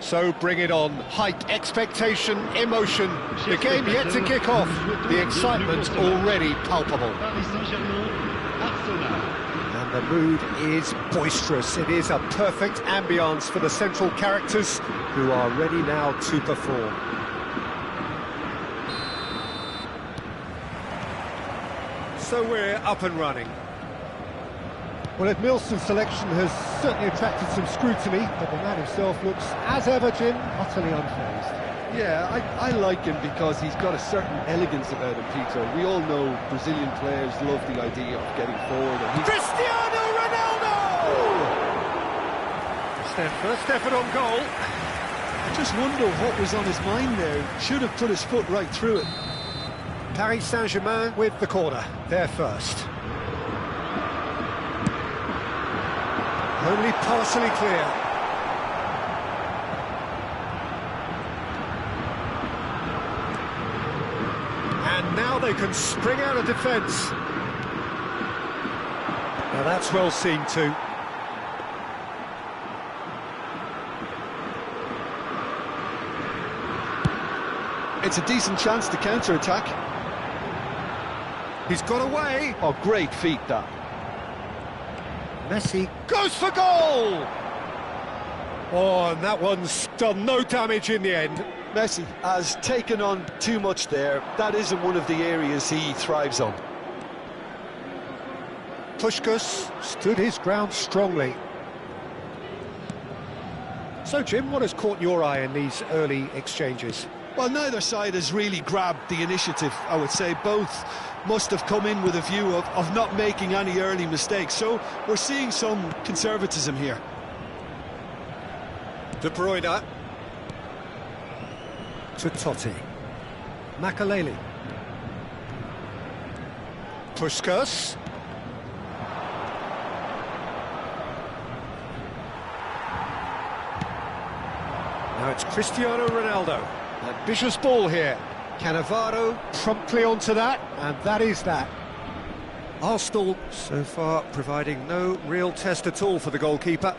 So bring it on. Hype, expectation, emotion. The game yet to kick off. The excitement already palpable. And the mood is boisterous. It is a perfect ambience for the central characters who are ready now to perform. So we're up and running. Well, Milson's selection has certainly attracted some scrutiny, but the man himself looks, as ever, Jim, utterly unfazed. Yeah, I like him because he's got a certain elegance about him, Peter. We all know Brazilian players love the idea of getting forward. And Cristiano Ronaldo! It's their first effort on goal. I just wonder what was on his mind there. Should have put his foot right through it. Paris Saint-Germain with the corner. They're first. Only partially clear. And now they can spring out of defence. Now that's well seen too. It's a decent chance to counter-attack. He's got away. Oh, great feat, that. Messi goes for goal! Oh, and that one's done no damage in the end. Messi has taken on too much there. That isn't one of the areas he thrives on. Puskás stood his ground strongly. So, Jim, what has caught your eye in these early exchanges? Well, neither side has really grabbed the initiative, I would say. Both must have come in with a view of not making any early mistakes. So we're seeing some conservatism here. De Bruyne. To Totti. Makaleli. Puskás. Now it's Cristiano Ronaldo. Ambitious ball here. Cannavaro promptly onto that, and that is that. Arsenal so far providing no real test at all for the goalkeeper.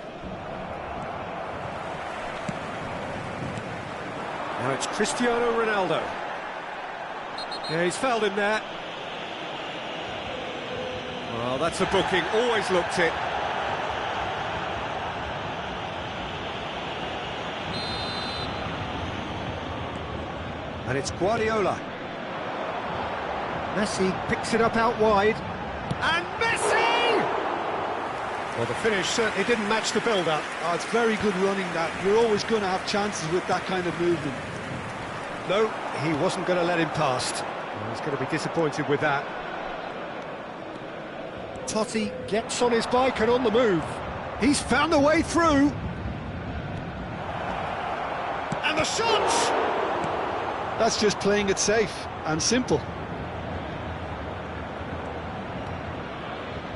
Now it's Cristiano Ronaldo. Yeah, he's fouled him there. Well, that's a booking, always looked it. And it's Guardiola. Messi picks it up out wide. And Messi! Well, the finish certainly didn't match the build-up. Oh, it's very good running, that. You're always going to have chances with that kind of movement. No, he wasn't going to let him past. He's going to be disappointed with that. Totti gets on his bike and on the move. He's found a way through. And the shots! That's just playing it safe and simple.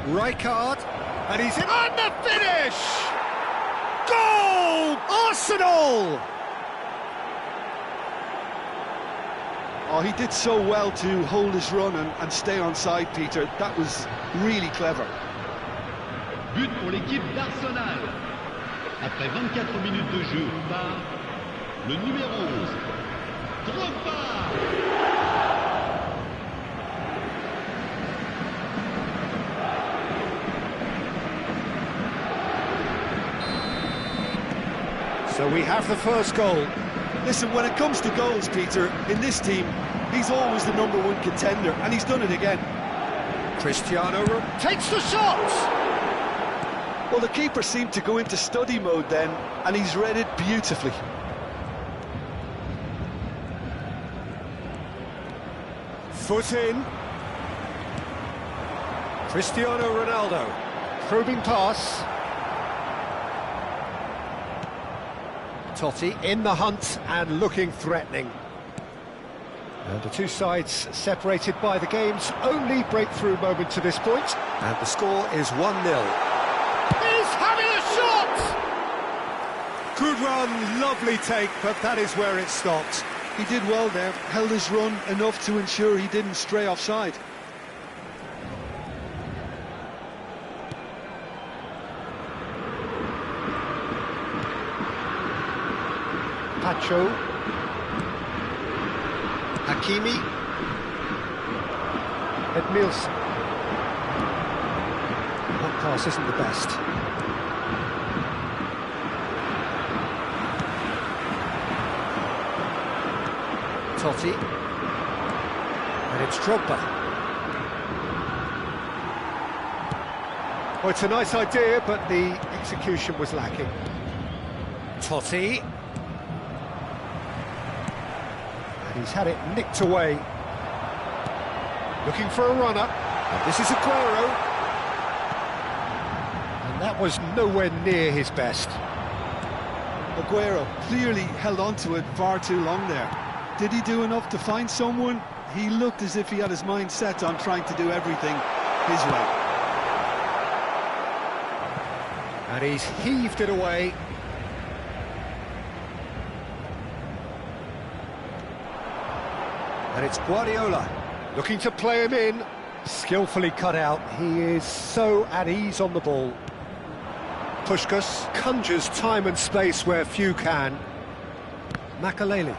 Rijkaard, and he's in on the finish! Goal! Arsenal! Oh, he did so well to hold his run and stay on side, Peter. That was really clever. But pour l'équipe d'Arsenal. Après 24 minutes de jeu par le numéro 11. So we have the first goal. Listen, when it comes to goals, Peter, in this team, he's always the #1 contender, and he's done it again. Cristiano takes the shot! Well, the keeper seemed to go into study mode then, and he's read it beautifully. Foot in. Cristiano Ronaldo. Probing pass. Totti in the hunt and looking threatening. And the two sides separated by the game's only breakthrough moment to this point. And the score is 1-0. He's having a shot! Good run, lovely take, but that is where it stopped. He did well there, held his run enough to ensure he didn't stray offside. Sancho. Hakimi. Edmilson. That pass isn't the best. Totti. And it's Drogba. Well, it's a nice idea, but the execution was lacking. Totti. And he's had it nicked away. Looking for a runner. And this is Aguero. And that was nowhere near his best. Aguero clearly held on to it far too long there. Did he do enough to find someone? He looked as if he had his mind set on trying to do everything his way. And he's heaved it away. And it's Guardiola looking to play him in. Skillfully cut out. He is so at ease on the ball. Puskás conjures time and space where few can. Makaleli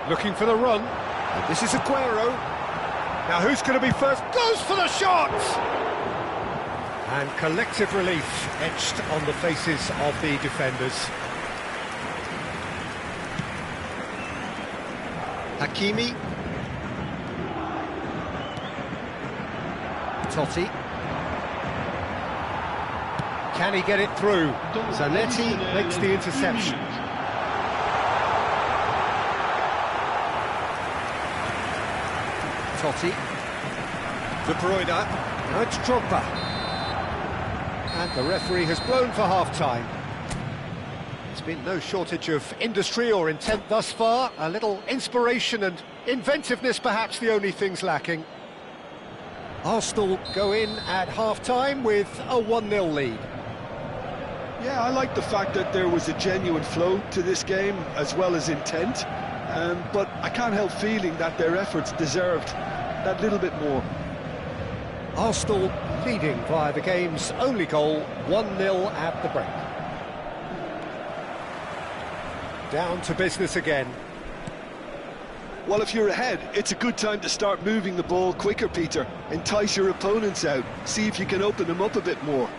looking for the run. And this is Aguero. Now who's going to be first? Goes for the shot! And collective relief etched on the faces of the defenders. Hakimi. Totti. Can he get it through? Zanetti makes the interception. Totti. De Bruyne. Now it's Drogba. And the referee has blown for half-time. There's been no shortage of industry or intent thus far. A little inspiration and inventiveness, perhaps the only things lacking. Arsenal go in at half-time with a 1-0 lead. Yeah, I like the fact that there was a genuine flow to this game as well as intent, but I can't help feeling that their efforts deserved that little bit more. Arsenal leading via the game's only goal, 1-0 at the break. Down to business again. Well, if you're ahead, it's a good time to start moving the ball quicker, Peter. Entice your opponents out, see if you can open them up a bit more.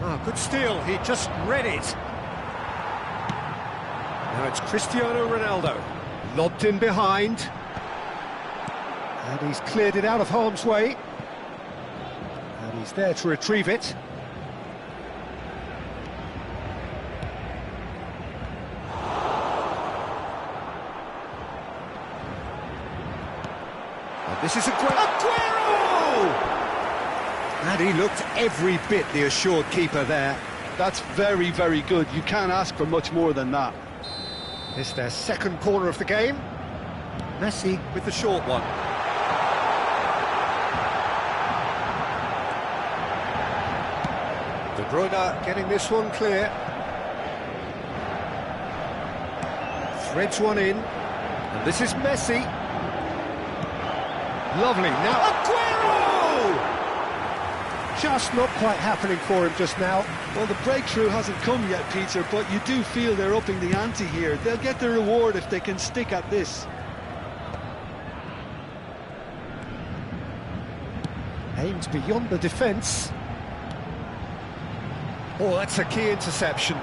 Oh, good steal, he just read it. Now Now it's Cristiano Ronaldo. Lobbed in behind. And he's cleared it out of harm's way. And he's there to retrieve it. And this is Aguero! And he looked every bit the assured keeper there. That's very, very good. You can't ask for much more than that. It's their second corner of the game. Messi with the short one. De Bruyne getting this one clear. Threads one in. And this is Messi. Lovely. Now Aguero! Just not quite happening for him just now. Well, the breakthrough hasn't come yet, Peter, but you do feel they're upping the ante here. They'll get the reward if they can stick at this. Aimed beyond the defence. Oh, that's a key interception.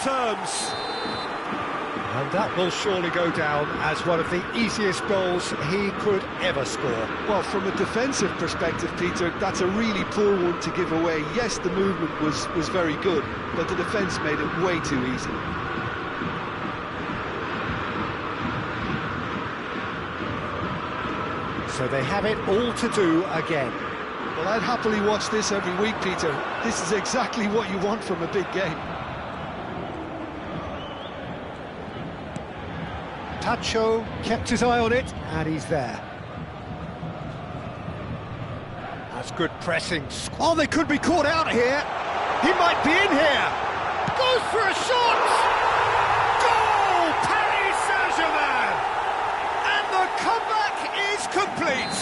Terms. And that will surely go down as one of the easiest goals he could ever score. Well, from a defensive perspective, Peter, that's a really poor one to give away. Yes, the movement was very good, but the defence made it way too easy. So they have it all to do again. Well, I'd happily watch this every week, Peter. This is exactly what you want from a big game. Tacho kept his eye on it, and he's there. That's good pressing. Oh, they could be caught out here. He might be in here. Goes for a shot. Goal! Paris Saint-Germain! And the comeback is complete.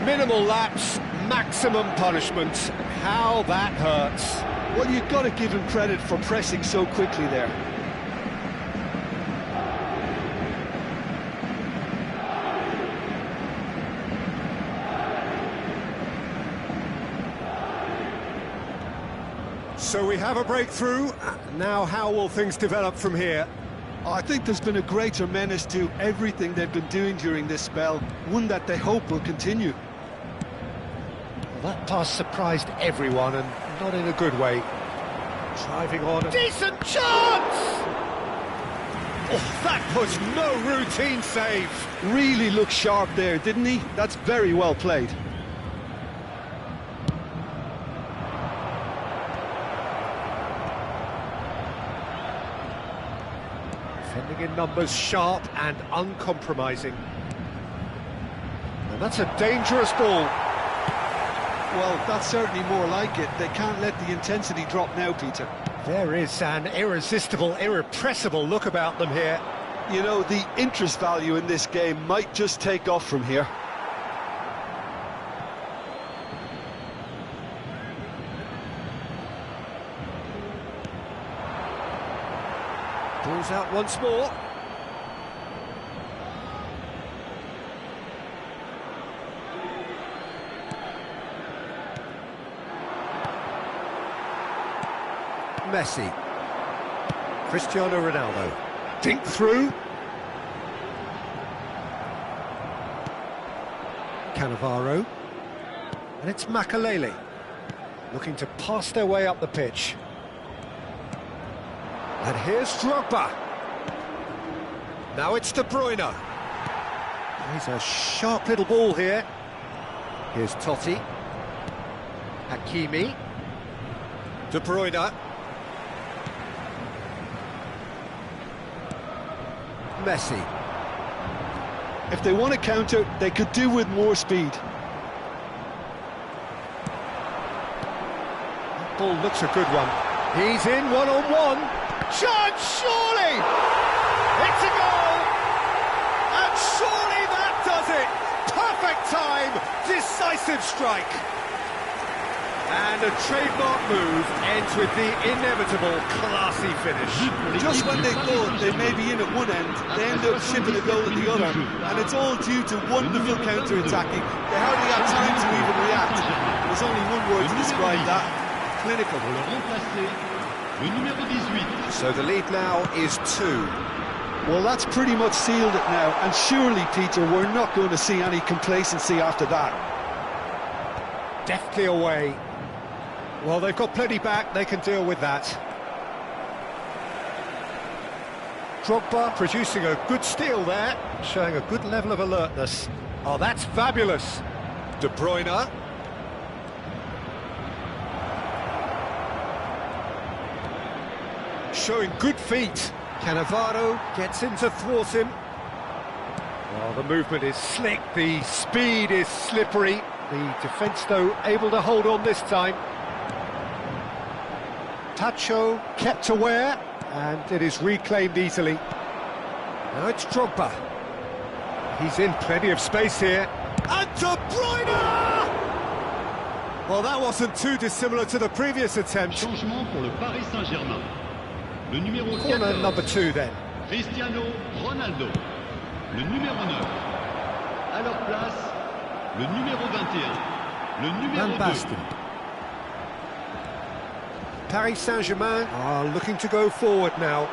Minimal lapse, maximum punishment. How that hurts. Well, you've got to give him credit for pressing so quickly there. So we have a breakthrough. Now how will things develop from here? I think there's been a greater menace to everything they've been doing during this spell, one that they hope will continue. Well, that pass surprised everyone, and not in a good way. Driving on. Decent chance! Oh, that was no routine save. Really looked sharp there, didn't he? That's very well played. Defending in numbers, sharp and uncompromising. And that's a dangerous ball. Well, that's certainly more like it. They can't let the intensity drop now, Peter. There is an irresistible, irrepressible look about them here. You know, the interest value in this game might just take off from here. Ball's out once more. Messi. Cristiano Ronaldo. Dink through. Cannavaro. And it's Makalele. Looking to pass their way up the pitch. And here's Drogba. Now it's De Bruyne. He's a sharp little ball here. Here's Totti. Hakimi. De Bruyne. Messi. If they want to counter, they could do with more speed. That ball looks a good one. He's in one-on-one. Chance, surely! It's a goal! And surely that does it! Perfect time, decisive strike. And a trademark move ends with the inevitable classy finish. Just when they thought they may be in at one end, they end up shipping a goal at the other, and it's all due to wonderful counter-attacking. They hardly had time to even react. There's only one word to describe that: clinical. So the lead now is 2. Well, that's pretty much sealed it now, and surely, Peter, we're not going to see any complacency after that. Deftly away. Well, they've got plenty back, they can deal with that. Drogba producing a good steal there, showing a good level of alertness. Oh, that's fabulous. De Bruyne. Showing good feet. Cannavaro gets in to thwart him. Well, the movement is slick, the speed is slippery. The defence, though, able to hold on this time. Tacho kept aware, and it is reclaimed easily. Now it's Drogba. He's in plenty of space here. And De Bruyne! Well, that wasn't too dissimilar to the previous attempt. Changement pour le Paris Saint-Germain. Le numéro Corner 14, number 2 then. Cristiano Ronaldo. Le numéro 9. À leur place, le numéro 21. Le numéro 2. Van Basten. Paris Saint-Germain are looking to go forward now.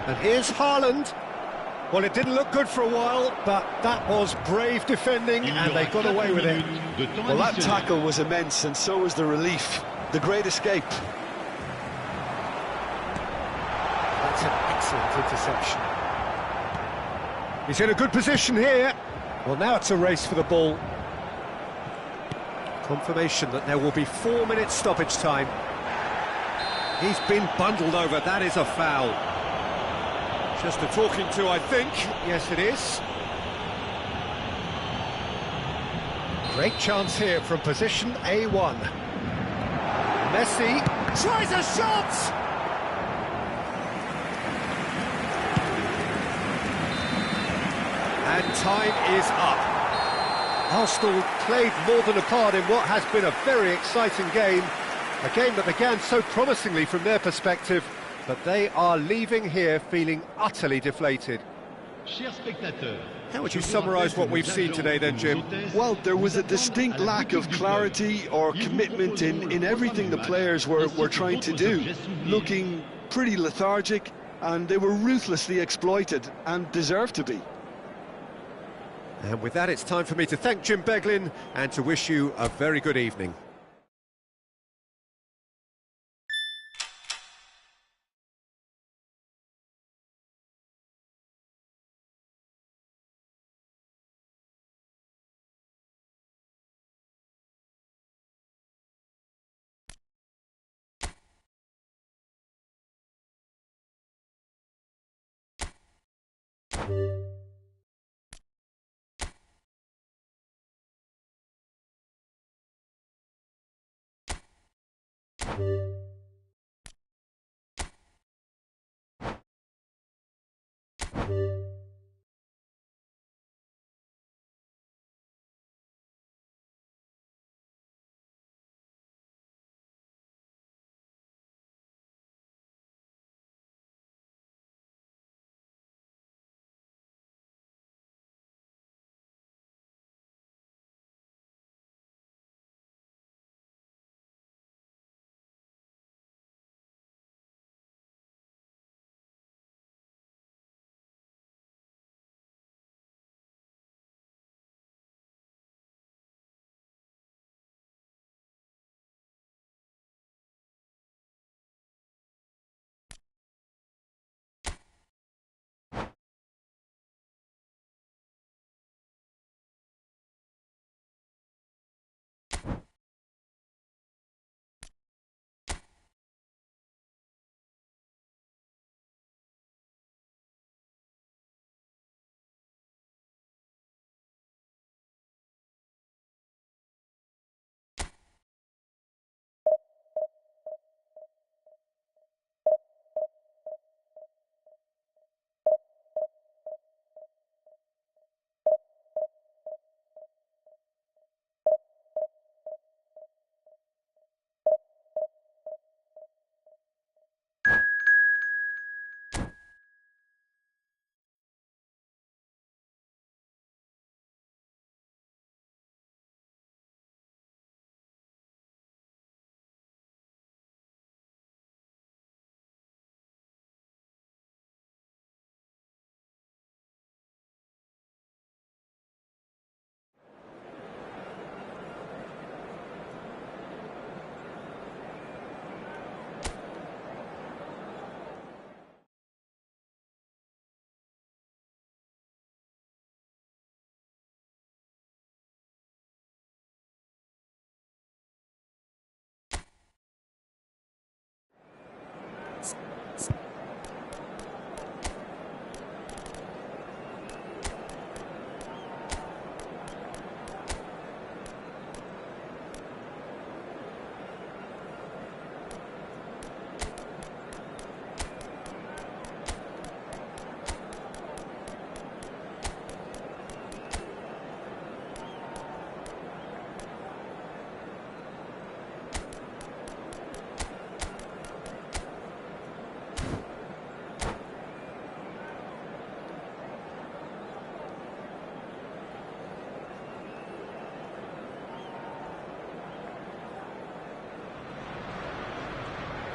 And here's Haaland. Well, it didn't look good for a while, but that was brave defending, and they got away with it. Well, that tackle was immense, and so was the relief. The great escape. That's an excellent interception. He's in a good position here. Well, now it's a race for the ball. Confirmation that there will be 4 minutes stoppage time. He's been bundled over, that is a foul. Just a talking to, I think. Yes, it is. Great chance here from position A1. Messi tries a shot! And time is up. Arsenal played more than a part in what has been a very exciting game. A game that began so promisingly from their perspective, but they are leaving here feeling utterly deflated. How would you summarise what we've seen today then, Jim? Well, there was a distinct lack of clarity or commitment in everything the players were trying to do. Looking pretty lethargic, and they were ruthlessly exploited, and deserved to be. And with that, it's time for me to thank Jim Beglin and to wish you a very good evening.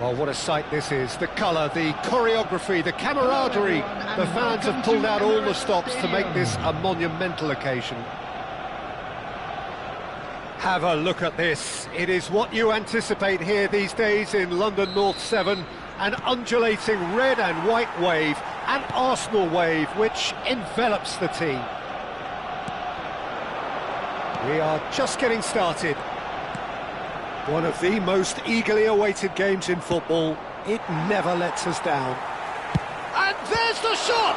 Well, what a sight this is. The colour, the choreography, the camaraderie. The fans have pulled out all the stops to make this a monumental occasion. Have a look at this. It is what you anticipate here these days in London North 7. An undulating red and white wave, an Arsenal wave, which envelops the team. We are just getting started. One of the most eagerly awaited games in football. It never lets us down. And there's the shot!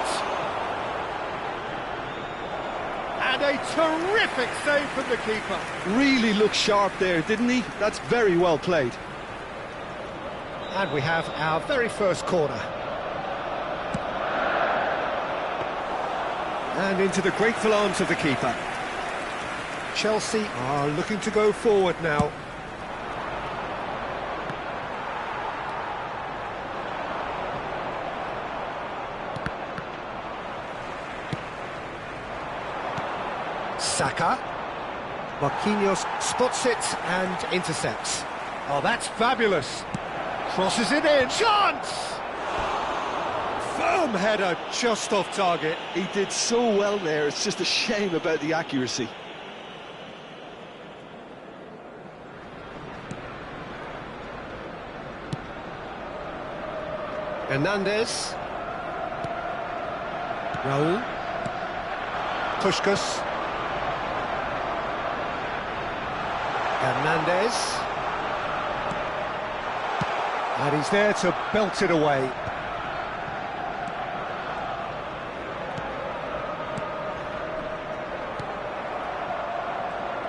And a terrific save from the keeper. Really looked sharp there, didn't he? That's very well played. And we have our very first corner. And into the grateful arms of the keeper. Chelsea are looking to go forward now. Saka. Marquinhos spots it and intercepts. Oh, that's fabulous. Crosses it in. Chance! Firm header just off target. He did so well there, it's just a shame about the accuracy. Hernandez. Raul. Puskas. Hernandez. And he's there to belt it away.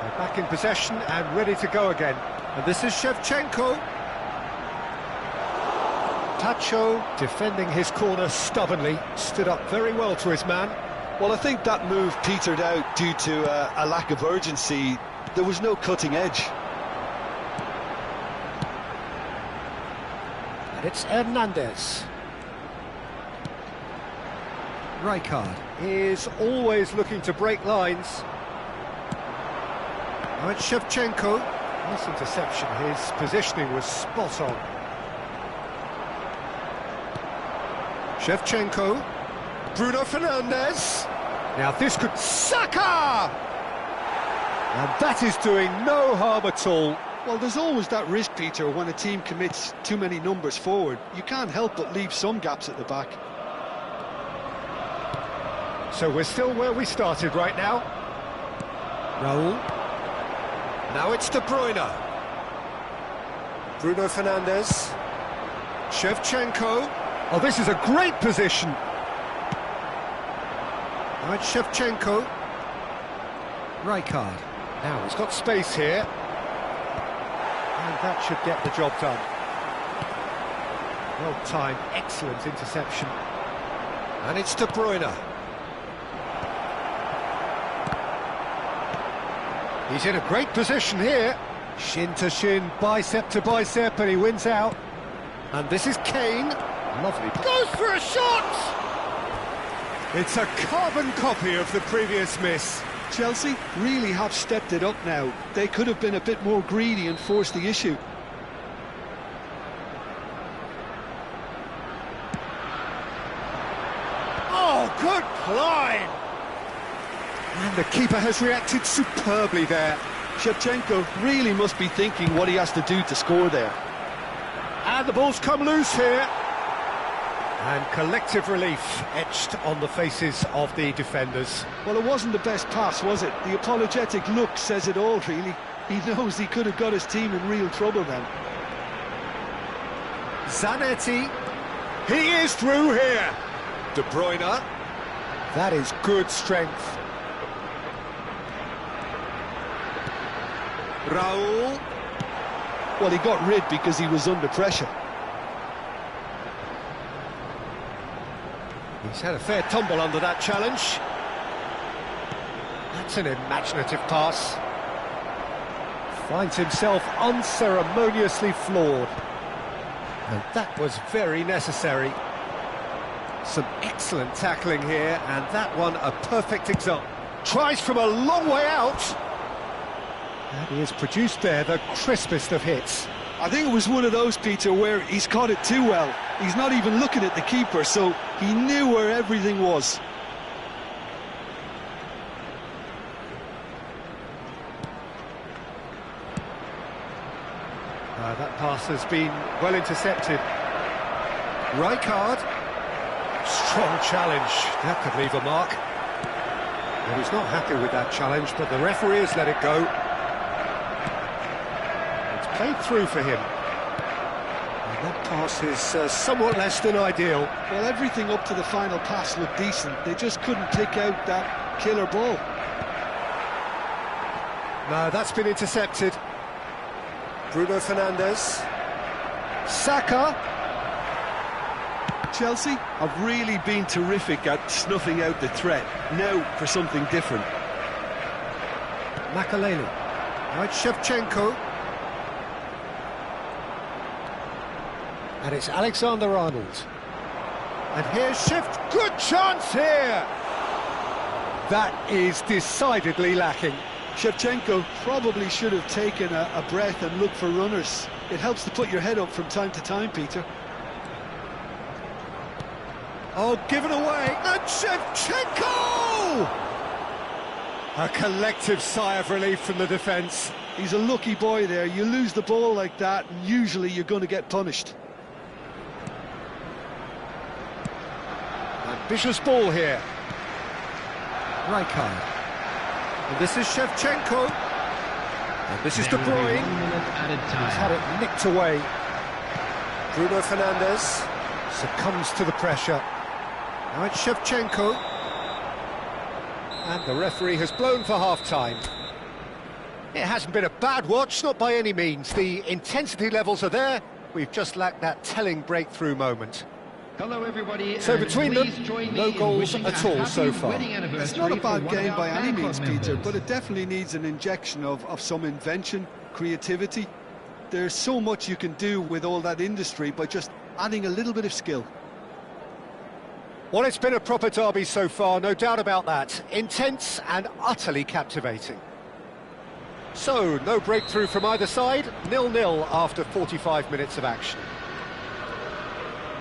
They're back in possession and ready to go again. And this is Shevchenko. Tacho defending his corner stubbornly, stood up very well to his man. Well, I think that move petered out due to a lack of urgency. There was no cutting edge. And it's Hernandez. Rijkaard is always looking to break lines. Now it's Shevchenko. Nice interception, his positioning was spot on. Shevchenko. Bruno Fernandes. Now this could... Saka! And that is doing no harm at all. Well, there's always that risk, Peter, when a team commits too many numbers forward. You can't help but leave some gaps at the back. So we're still where we started right now. Raul. Now it's De Bruyne. Bruno Fernandes. Shevchenko. Oh, this is a great position. Now it's Shevchenko. Rijkaard. Now he's got space here. And that should get the job done. Well timed, excellent interception. And it's De Bruyne. He's in a great position here. Shin to shin, bicep to bicep, and he wins out. And this is Kane. Lovely. Goes for a shot! It's a carbon copy of the previous miss. Chelsea really have stepped it up now. They could have been a bit more greedy and forced the issue. Oh, good climb! And the keeper has reacted superbly there. Shevchenko really must be thinking what he has to do to score there. And the ball's come loose here. And collective relief etched on the faces of the defenders. Well, it wasn't the best pass, was it? The apologetic look says it all, really. He knows he could have got his team in real trouble then. Zanetti. He is through here. De Bruyne. That is good strength. Raul. Well, he got rid because he was under pressure. He's had a fair tumble under that challenge. That's an imaginative pass. Finds himself unceremoniously floored. And that was very necessary. Some excellent tackling here, and that one a perfect example. Tries from a long way out. And he has produced there the crispest of hits. I think it was one of those, Peter, where he's caught it too well. He's not even looking at the keeper, so he knew where everything was. That pass has been well intercepted. Rijkaard. Strong challenge. That could leave a mark. Well, he's not happy with that challenge, but the referee has let it go. It's played through for him. And that pass is somewhat less than ideal. Well, everything up to the final pass looked decent. They just couldn't pick out that killer ball. No, that's been intercepted. Bruno Fernandes. Saka. Chelsea have really been terrific at snuffing out the threat. Now for something different. Makaleli. Right, Shevchenko. And it's Alexander-Arnold. And here's Good chance here! That is decidedly lacking. Shevchenko probably should have taken a breath and looked for runners. It helps to put your head up from time to time, Peter. Oh, given away, and Shevchenko! A collective sigh of relief from the defence. He's a lucky boy there. You lose the ball like that, and usually you're going to get punished. Ambitious ball here. Rijkaard. And this is Shevchenko. And this is De Bruyne. He's had it nicked away. Bruno Fernandes succumbs to the pressure. Now it's Shevchenko. And the referee has blown for half-time. It hasn't been a bad watch, not by any means. The intensity levels are there. We've just lacked that telling breakthrough moment. Hello everybody. So between them, no goals at all so far. It's not a bad game by any means, Peter, but it definitely needs an injection of some invention, creativity. There's so much you can do with all that industry by just adding a little bit of skill. Well, it's been a proper derby so far, no doubt about that. Intense and utterly captivating. So, no breakthrough from either side, 0-0 after 45 minutes of action.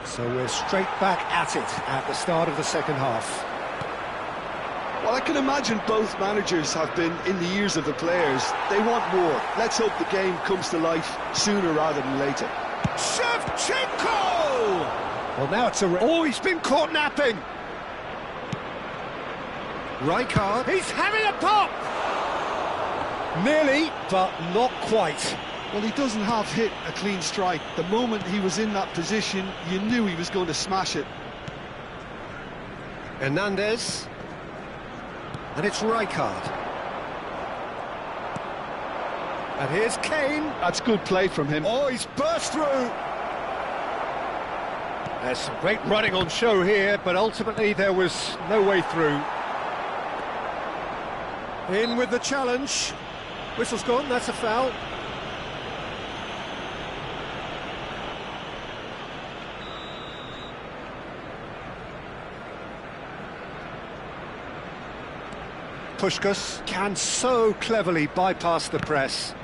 So we're straight back at it at the start of the second half. Well, I can imagine both managers have been in the ears of the players. They want more. Let's hope the game comes to life sooner rather than later. Shevchenko! Well, now it's a... Oh, he's been caught napping! Rijkaard. He's having a pop! Nearly, but not quite. Well, he doesn't half hit a clean strike. The moment he was in that position, you knew he was going to smash it. Hernandez. And it's Rijkaard. And here's Kane. That's good play from him. Oh, he's burst through. There's some great running on show here, but ultimately there was no way through. In with the challenge. Whistle's gone, that's a foul. Puskás can so cleverly bypass the press.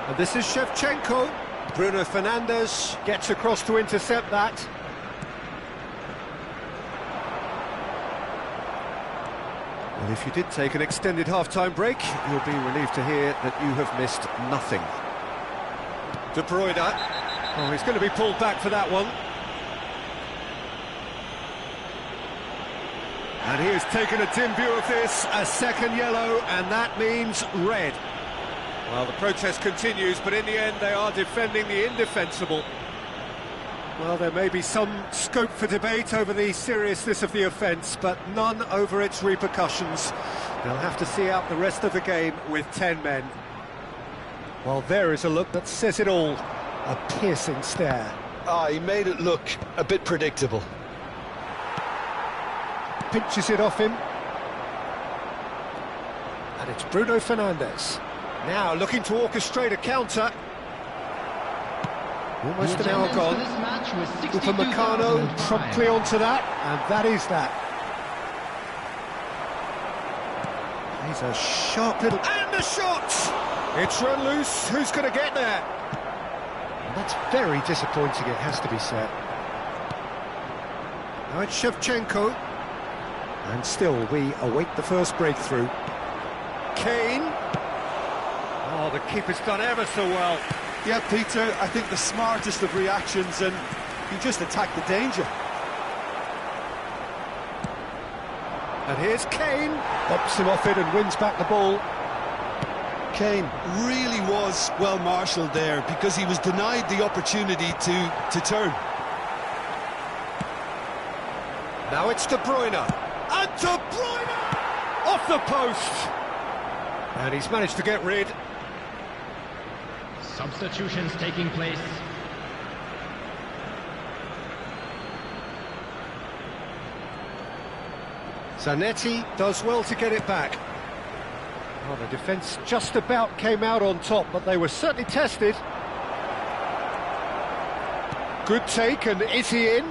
And this is Shevchenko. Bruno Fernandes gets across to intercept that. Well, if you did take an extended half-time break, you'll be relieved to hear that you have missed nothing. De Bruyne. Oh, he's going to be pulled back for that one. And he has taken a dim view of this, a second yellow, and that means red. Well, the protest continues, but in the end they are defending the indefensible. Well, there may be some scope for debate over the seriousness of the offence, but none over its repercussions. They'll have to see out the rest of the game with 10 men. Well, there is a look that says it all. A piercing stare. Ah, he made it look a bit predictable. Pinches it off him. And it's Bruno Fernandes. Now looking to orchestrate a counter. Almost an hour gone. Upamecano promptly onto that, and that is that. He's a sharp little... And the shot! It's run loose, who's going to get there? And that's very disappointing, it has to be said. Now it's Shevchenko. And still, we await the first breakthrough. Kane. Oh, the keeper's done ever so well. Yeah, Peter, I think the smartest of reactions, and he just attacked the danger. And here's Kane. Pops him off it and wins back the ball. Kane really was well marshalled there because he was denied the opportunity to turn. Now it's De Bruyne. And De Bruyne! Off the post! And he's managed to get rid. Substitutions taking place. Zanetti does well to get it back. Oh, the defence just about came out on top, but they were certainly tested. Good take, and is he in?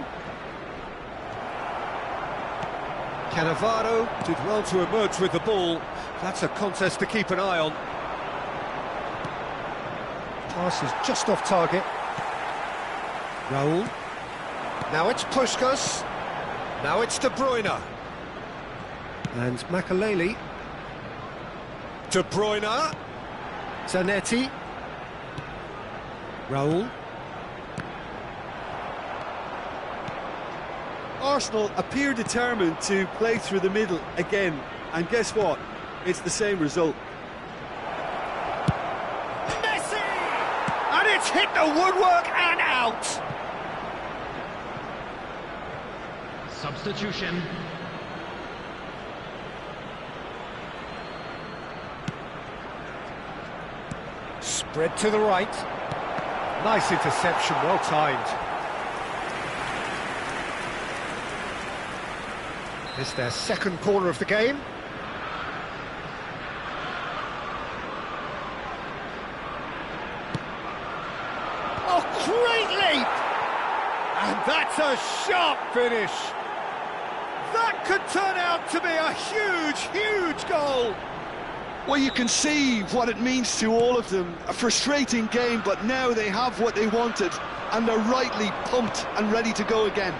Cannavaro did well to emerge with the ball. That's a contest to keep an eye on. Pass is just off target. Raul. Now it's Puskás. Now it's De Bruyne. And Makaleli. De Bruyne. Zanetti. Raul. Arsenal appear determined to play through the middle again, and guess what? It's the same result. Messi! And it's hit the woodwork and out! Substitution. Spread to the right. Nice interception, well timed. It's their second corner of the game. Oh, great leap! And that's a sharp finish. That could turn out to be a huge, huge goal. Well, you can see what it means to all of them. A frustrating game, but now they have what they wanted, and they're rightly pumped and ready to go again.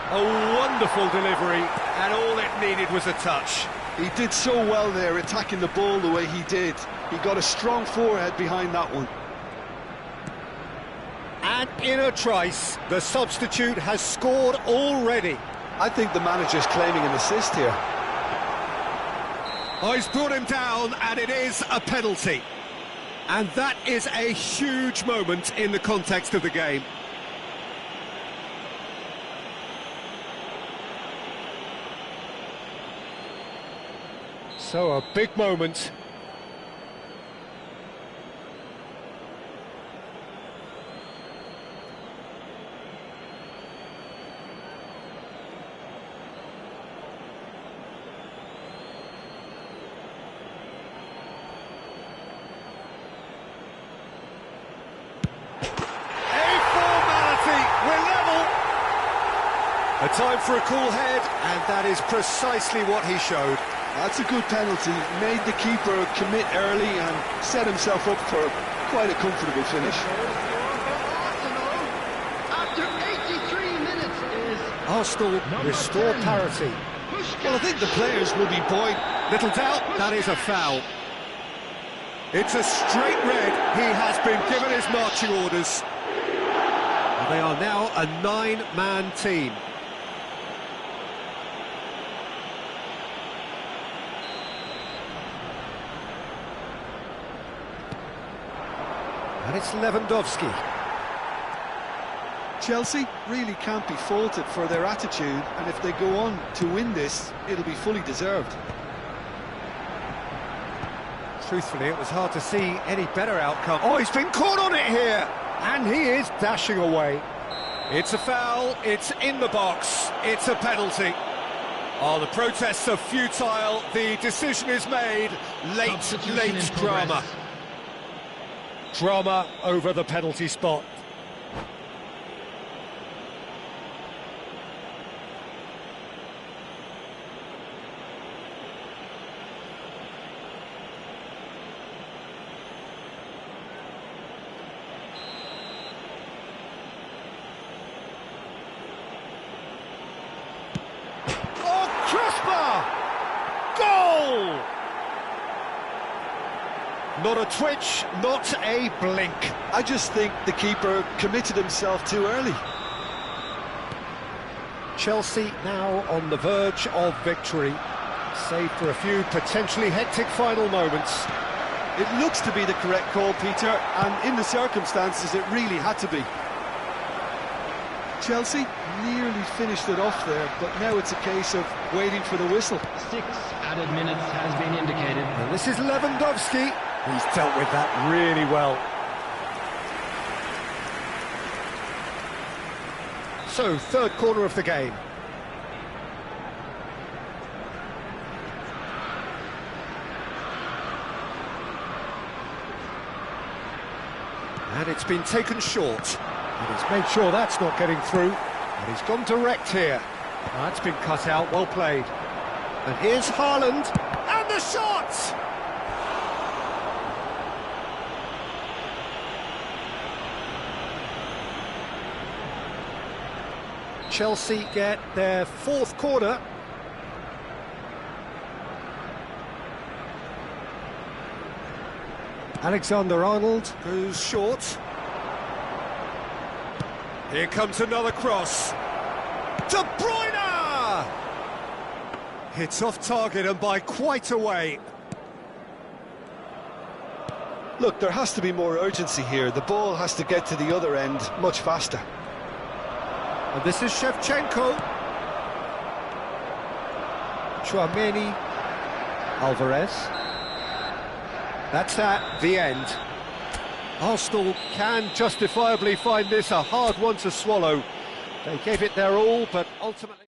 A wonderful delivery, and all it needed was a touch. He did so well there, attacking the ball the way he did. He got a strong forehead behind that one. And in a trice, the substitute has scored already. I think the manager's claiming an assist here. Oh, he's brought him down, and it is a penalty. And that is a huge moment in the context of the game. So, a big moment. A time for a cool head, and that is precisely what he showed. That's a good penalty. Made the keeper commit early and set himself up for quite a comfortable finish. After 83 minutes is Arsenal restore parity. Well, I think the players will be buoyed. Little doubt, that is a foul. It's a straight red. He has been given his marching orders. And they are now a 9-man team. And it's Lewandowski. Chelsea really can't be faulted for their attitude, and if they go on to win this, it'll be fully deserved. Truthfully, it was hard to see any better outcome. Oh, he's been caught on it here! And he is dashing away. It's a foul, it's in the box, it's a penalty. Oh, the protests are futile, the decision is made. Late drama. Drama over the penalty spot. Crossbar! Goal! Not a twitch, not a blink. I just think the keeper committed himself too early. Chelsea now on the verge of victory, save for a few potentially hectic final moments. It looks to be the correct call, Peter, and in the circumstances it really had to be. Chelsea nearly finished it off there, but now it's a case of waiting for the whistle. 6 added minutes has been indicated. And this is Lewandowski. He's dealt with that really well. So, third corner of the game. And it's been taken short. And he's made sure that's not getting through. And he's gone direct here. That's been cut out, well played. And here's Haaland. And the shot! Chelsea get their fourth corner. Alexander-Arnold goes short. Here comes another cross. De Bruyne! Hits off target and by quite a way. Look, there has to be more urgency here. The ball has to get to the other end much faster. And this is Shevchenko. Chouameni. Alvarez. That's at the end. Arsenal can justifiably find this a hard one to swallow. They gave it their all, but ultimately...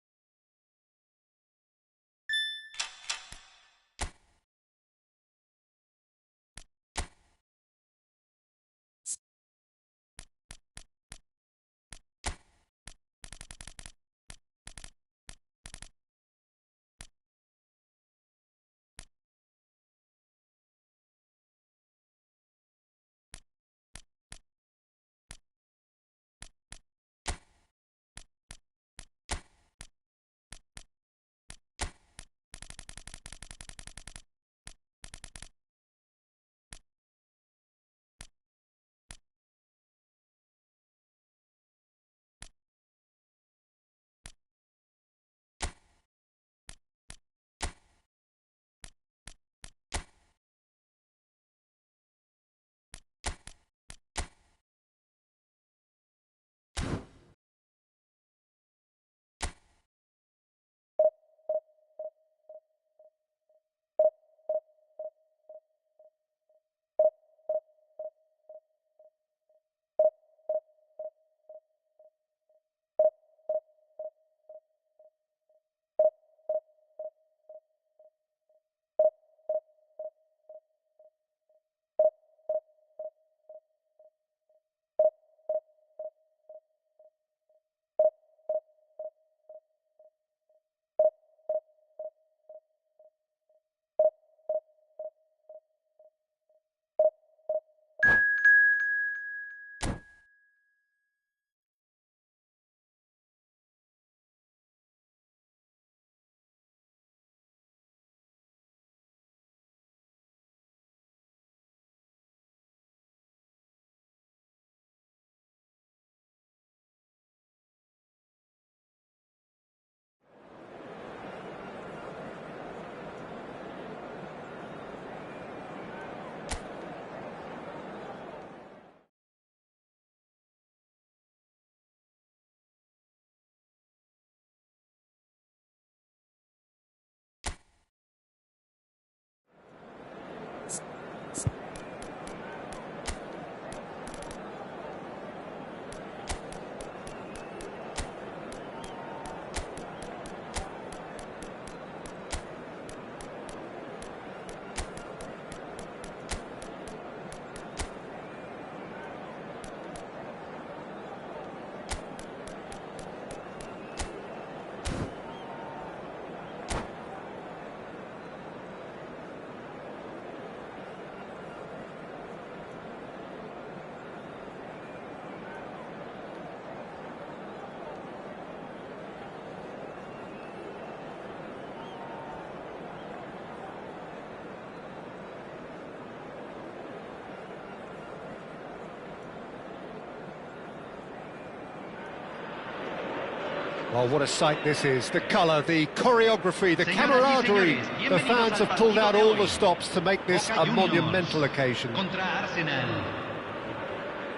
Well, what a sight this is. The colour, the choreography, the camaraderie. The fans have pulled out all the stops to make this a monumental occasion.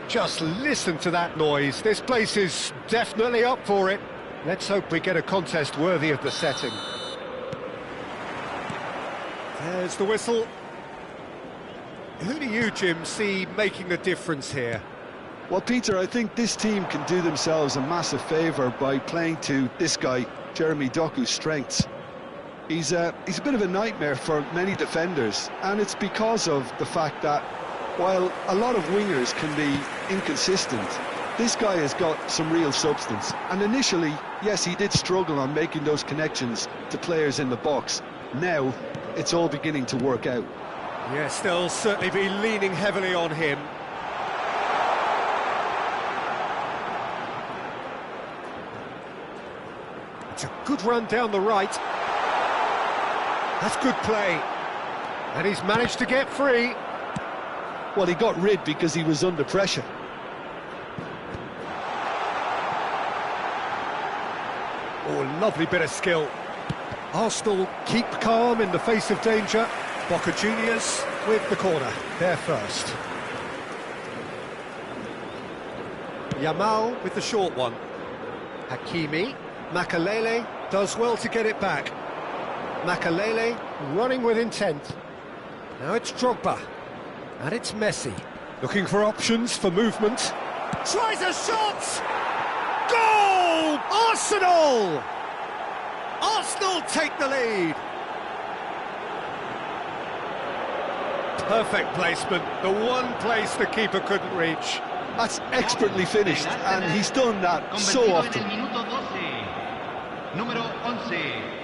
Just listen to that noise. This place is definitely up for it. Let's hope we get a contest worthy of the setting. There's the whistle. Who do you, Jim, see making the difference here? Well, Peter, I think this team can do themselves a massive favour by playing to this guy, Jeremy Doku's strengths. He's a bit of a nightmare for many defenders, and it's because of the fact that while a lot of wingers can be inconsistent, this guy has got some real substance. And initially, yes, he did struggle on making those connections to players in the box. Now, it's all beginning to work out. Yes, they'll certainly be leaning heavily on him. It's a good run down the right. That's good play. And he's managed to get free. Well, he got rid because he was under pressure. Oh, lovely bit of skill. Arsenal keep calm in the face of danger. Boca Juniors with the corner, they're first. Yamal with the short one. Hakimi, Makalele does well to get it back. Makalele running with intent. Now it's Drogba, and it's Messi. Looking for options for movement. Tries a shot! Goal! Arsenal! Arsenal take the lead. Perfect placement, the one place the keeper couldn't reach. That's expertly finished, and he's done that so often. Número 11.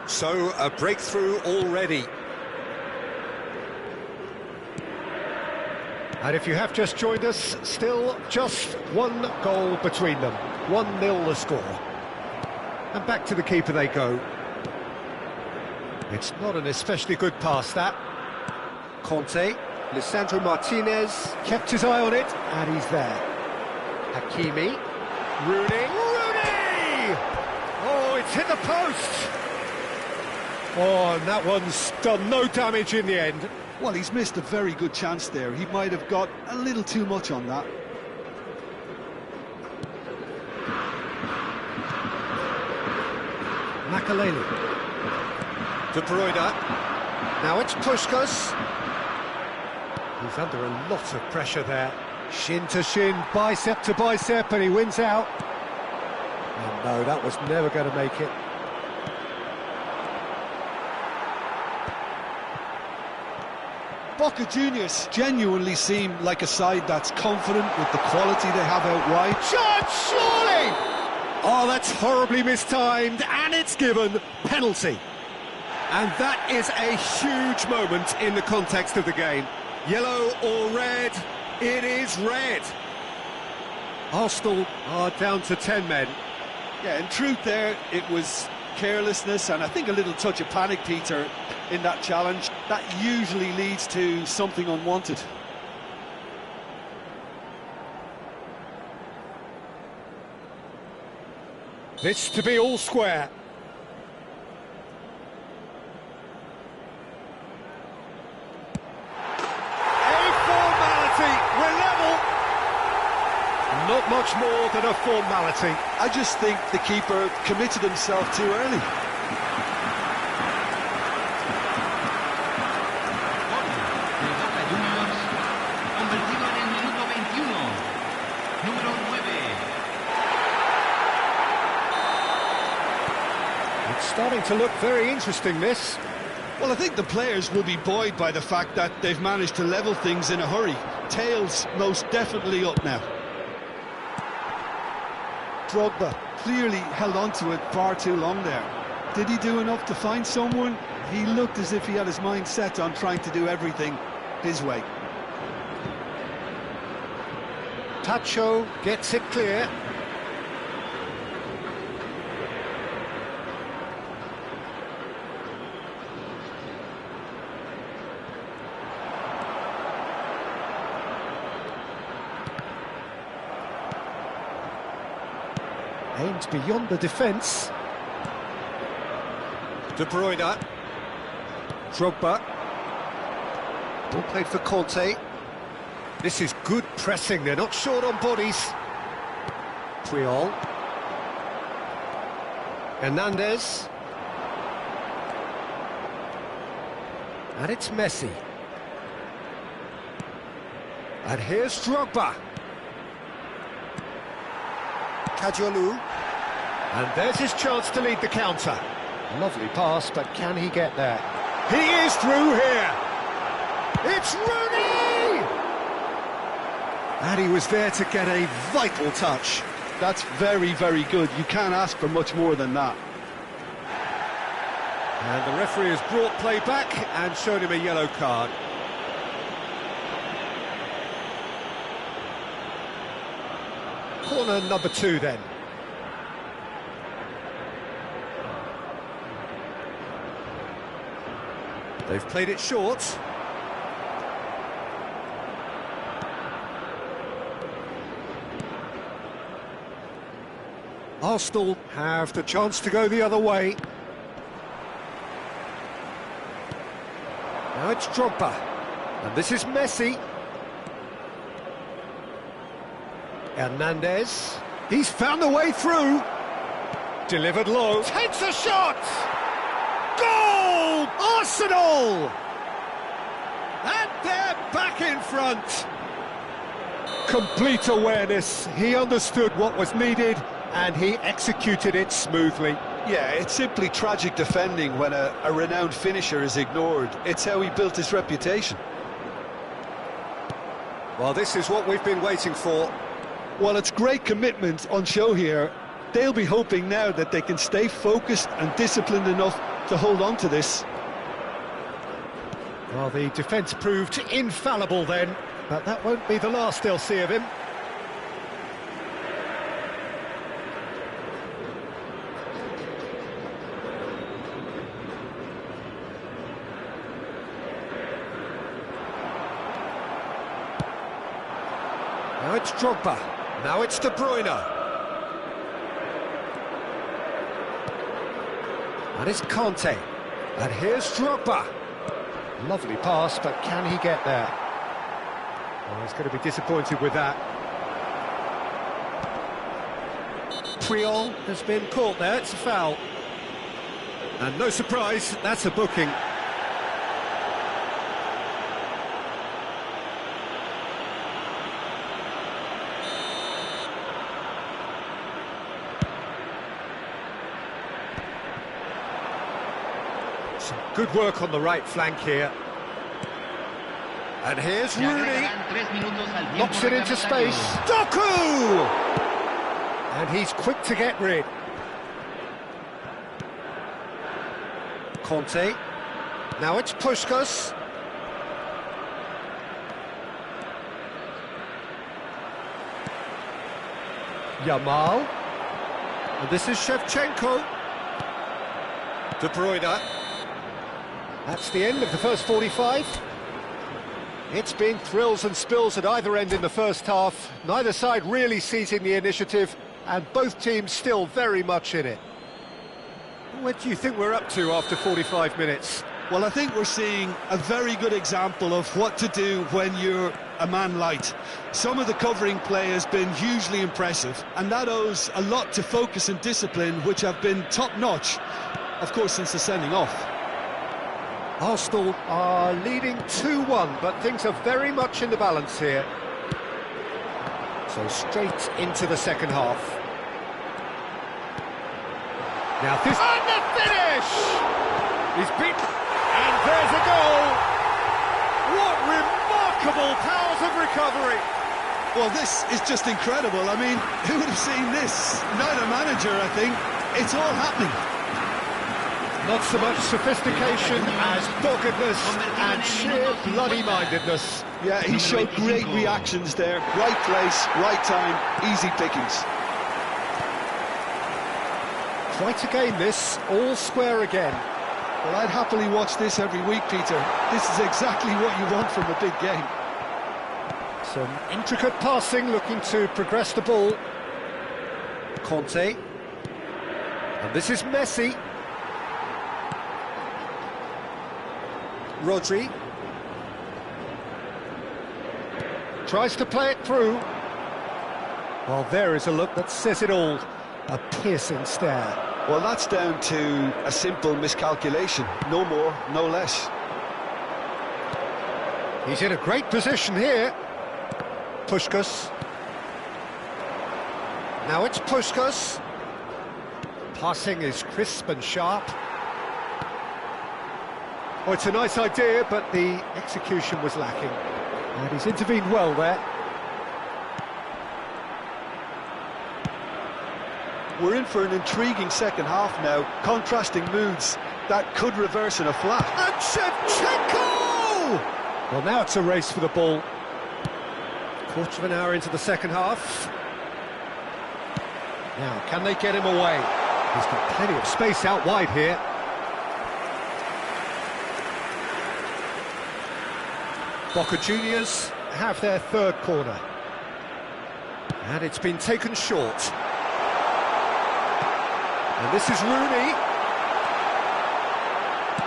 So, a breakthrough already. And if you have just joined us, still just one goal between them. 1-0 the score. And back to the keeper they go. It's not an especially good pass, that. Conte, Lisandro Martinez, kept his eye on it, and he's there. Hakimi, Rooney! Oh, it's hit the post! Oh, and that one's done no damage in the end. Well, he's missed a very good chance there. He might have got a little too much on that. Makalele. De Bruyne. Now it's Puskás. He's under a lot of pressure there. Shin to shin, bicep to bicep, and he wins out. And no, that was never going to make it. Boca Juniors genuinely seem like a side that's confident with the quality they have out wide. Shot, surely! Oh, that's horribly mistimed, and it's given penalty. And that is a huge moment in the context of the game. Yellow or red? It is red. Arsenal are down to 10 men. Yeah, in truth there, it was carelessness and I think a little touch of panic, Peter, in that challenge. That usually leads to something unwanted. This to be all square. A formality, we're level. Not much more than a formality. I just think the keeper committed himself too early. Starting to look very interesting, this. Well, I think the players will be buoyed by the fact that they've managed to level things in a hurry. Tails most definitely up now. Drogba clearly held on to it far too long there. Did he do enough to find someone? He looked as if he had his mind set on trying to do everything his way. Tacho gets it clear. Aimed beyond the defence. De Bruyne. Drogba. Ball played for Conte. This is good pressing, they're not short on bodies. Puyol. Hernandez. And it's Messi. And here's Drogba. Kajolu. And there's his chance to lead the counter. Lovely pass, but can he get there? He is through here. It's Rooney! And he was there to get a vital touch. That's very, very good. You can't ask for much more than that. And the referee has brought play back and shown him a yellow card. Corner number 2 then. They've played it short. Arsenal have the chance to go the other way. Now it's Drogba. And this is Messi. Hernandez. He's found a way through. Delivered low. Takes a shot! Goal! Arsenal! And they're back in front. Complete awareness. He understood what was needed and he executed it smoothly. Yeah, it's simply tragic defending when a renowned finisher is ignored. It's how he built his reputation. Well, this is what we've been waiting for. Well, it's great commitment on show here. They'll be hoping now that they can stay focused and disciplined enough to hold on to this. Well, the defence proved infallible then, but that won't be the last they'll see of him. Now it's Drogba. Now it's De Bruyne. And it's Conte. And here's Drogba. Lovely pass, but can he get there? Oh, he's going to be disappointed with that. Puyol has been caught there, it's a foul. And no surprise, that's a booking. Some good work on the right flank here. And here's Rooney. Knocks it into space. Doku! And he's quick to get rid. Conte. Now it's Puskas. Yamal. And this is Shevchenko. De Bruyne. That's the end of the first 45. It's been thrills and spills at either end in the first half. Neither side really seizing the initiative, and both teams still very much in it. What do you think we're up to after 45 minutes? Well, I think we're seeing a very good example of what to do when you're a man light. Some of the covering play has been hugely impressive, and that owes a lot to focus and discipline, which have been top-notch, of course, since the sending off. Arsenal are leading 2-1, but things are very much in the balance here. So straight into the second half. Now this... And the finish! He's beaten, and there's a goal! What remarkable powers of recovery! Well, this is just incredible. I mean, who would have seen this? Neither manager, I think. It's all happening. Not so much sophistication as doggedness and sheer bloody-mindedness. Yeah, he showed great reactions there. Right place, right time, easy pickings. Quite a game this, all square again. Well, I'd happily watch this every week, Peter. This is exactly what you want from a big game. Some intricate passing, looking to progress the ball. Conte. And this is Messi. Rodri. Tries to play it through. Well, there is a look that says it all. A piercing stare. Well, that's down to a simple miscalculation. No more, no less. He's in a great position here. Puskás. Now it's Puskás. Passing is crisp and sharp. Oh, it's a nice idea, but the execution was lacking. And he's intervened well there. We're in for an intriguing second half now. Contrasting moods that could reverse in a flash. And Shevchenko! Well, now it's a race for the ball. Quarter of an hour into the second half. Now, can they get him away? He's got plenty of space out wide here. Boca Juniors have their third corner. And it's been taken short. And this is Rooney.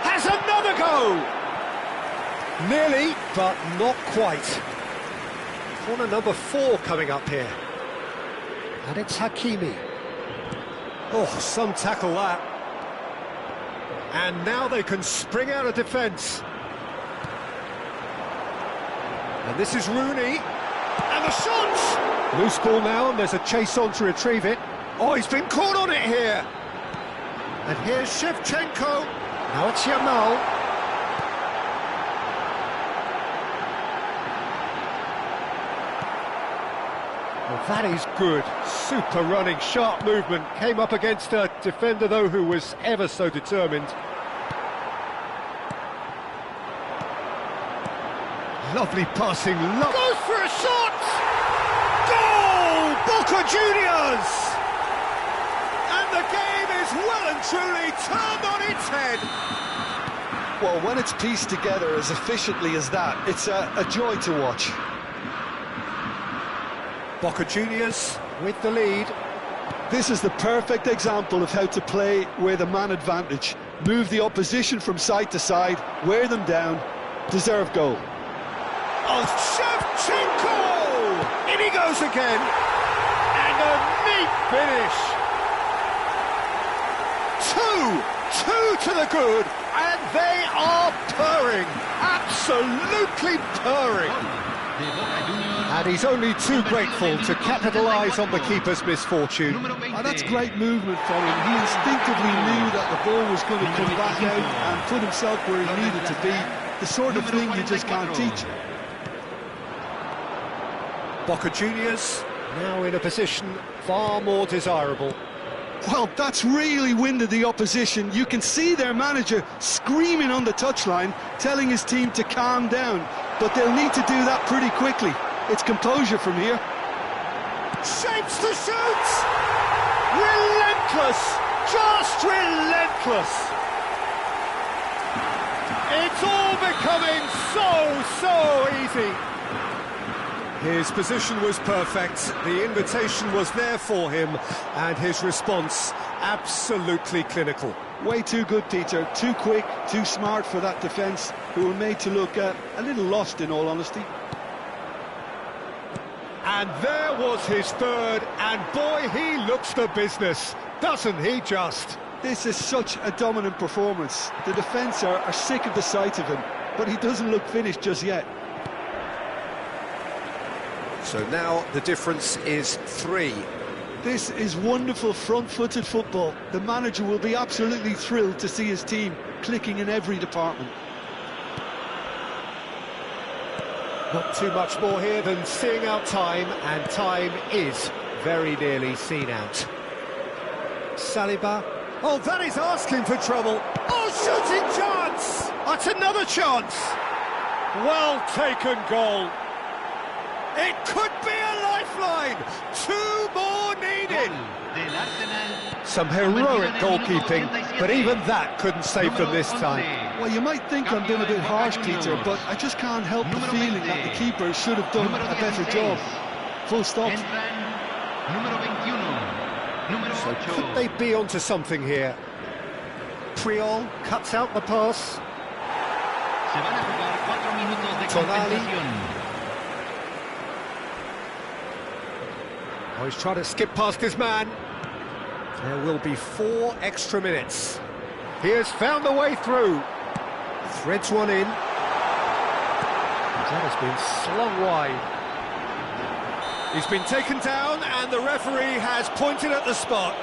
Has another go! Nearly, but not quite. Corner number 4 coming up here. And it's Hakimi. Oh, some tackle that. And now they can spring out of defence. And this is Rooney. And the shot! Loose ball now, and there's a chase on to retrieve it. Oh, he's been caught on it here. And here's Shevchenko. Now it's Yamal. Well, that is good. Super running, sharp movement. Came up against a defender, though, who was ever so determined. Lovely passing. Goes for a shot! Goal! Boca Juniors! And the game is well and truly turned on its head. Well, when it's pieced together as efficiently as that, it's a joy to watch. Boca Juniors with the lead. This is the perfect example of how to play with a man advantage. Move the opposition from side to side, wear them down, deserve goal. Oh, Shevchenko! In he goes again. And a neat finish. Two to the good, and they are purring. Absolutely purring. And he's only too grateful to capitalise on the keeper's misfortune. Oh, that's great movement from him. He instinctively knew that the ball was going to come back out and put himself where he needed to be. The sort of thing you just can't teach. Boca Juniors now in a position far more desirable. Well, that's really winded the opposition. You can see their manager screaming on the touchline, telling his team to calm down. But they'll need to do that pretty quickly. It's composure from here. Shapes to shoot! Relentless! Just relentless! It's all becoming so easy. His position was perfect, the invitation was there for him, and his response absolutely clinical. Way too good, Peter. Too quick, too smart for that defence, who were made to look a little lost, in all honesty. And there was his third, and boy, he looks the business, doesn't he just? This is such a dominant performance. The defence are sick of the sight of him, but he doesn't look finished just yet. So now the difference is 3. This is wonderful front-footed football. The manager will be absolutely thrilled to see his team clicking in every department. Not too much more here than seeing out time, and time is very nearly seen out. Saliba. Oh, that is asking for trouble. Oh, shooting chance! That's another chance! Well taken goal. It could be a lifeline. 2 more needed. Some heroic goalkeeping, but even that couldn't save them this time. Well, you might think I'm being a bit harsh, Peter, but I just can't help the feeling that the keeper should have done a better job. Full stop. Número So 8. could they be onto something here? Priol cuts out the pass. Se van a jugar 4 minutos de Tonali. compensación. Oh, he's trying to skip past his man. There will be 4 extra minutes. He has found the way through. Threads one in. That has been slung wide. He's been taken down and the referee has pointed at the spot.